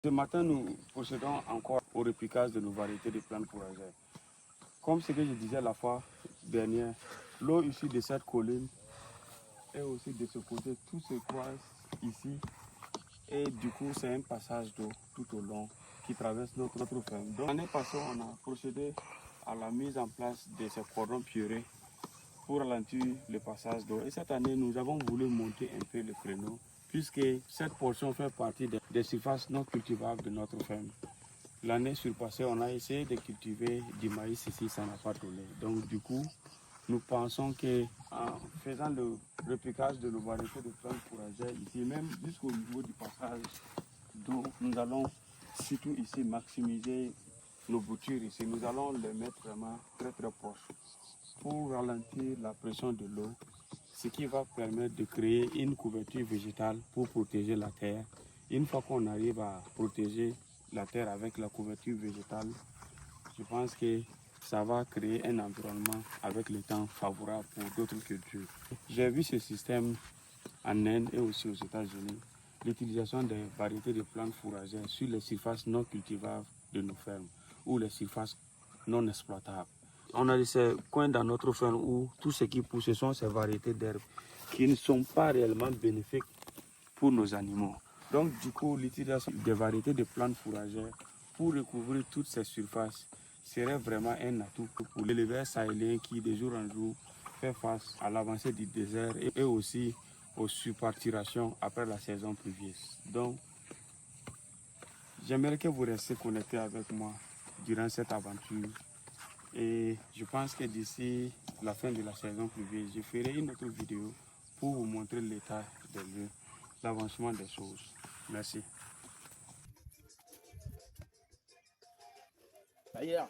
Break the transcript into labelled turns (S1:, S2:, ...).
S1: Ce matin, nous procédons encore au repiquage de nos variétés de plantes fourragères. Comme ce que je disais la fois dernière, l'eau issue de cette colline et aussi de ce côté, tout se croise ici. Et du coup, c'est un passage d'eau tout au long qui traverse notre ferme. Donc, l'année passée, on a procédé à la mise en place de ces cordons pierreux pour ralentir le passage d'eau. Et cette année, nous avons voulu monter un peu le créneau, puisque cette portion fait partie des surfaces non cultivables de notre ferme. L'année surpassée, on a essayé de cultiver du maïs ici, ça n'a pas donné. Donc du coup, nous pensons qu'en faisant le repiquage de nos variétés de plantes fourragères ici, même jusqu'au niveau du passage d'eau, nous allons surtout ici maximiser nos boutures ici. Nous allons les mettre vraiment très proches pour ralentir la pression de l'eau, ce qui va permettre de créer une couverture végétale pour protéger la terre. Une fois qu'on arrive à protéger la terre avec la couverture végétale, je pense que ça va créer un environnement avec le temps favorable pour d'autres cultures. J'ai vu ce système en Inde et aussi aux États-Unis, l'utilisation des variétés de plantes fourragères sur les surfaces non cultivables de nos fermes ou les surfaces non exploitables. On a ces coins dans notre ferme où tout ce qui pousse, ce sont ces variétés d'herbes qui ne sont pas réellement bénéfiques pour nos animaux. Donc du coup, l'utilisation des variétés de plantes fourragères pour recouvrir toutes ces surfaces serait vraiment un atout pour l'éleveur sahélien qui de jour en jour fait face à l'avancée du désert et aussi aux surpartirations après la saison pluvieuse. Donc, j'aimerais que vous restiez connectés avec moi durant cette aventure. Et je pense que d'ici la fin de la saison pluvieuse, je ferai une autre vidéo pour vous montrer l'état des lieux, l'avancement des choses. Merci.
S2: D'ailleurs,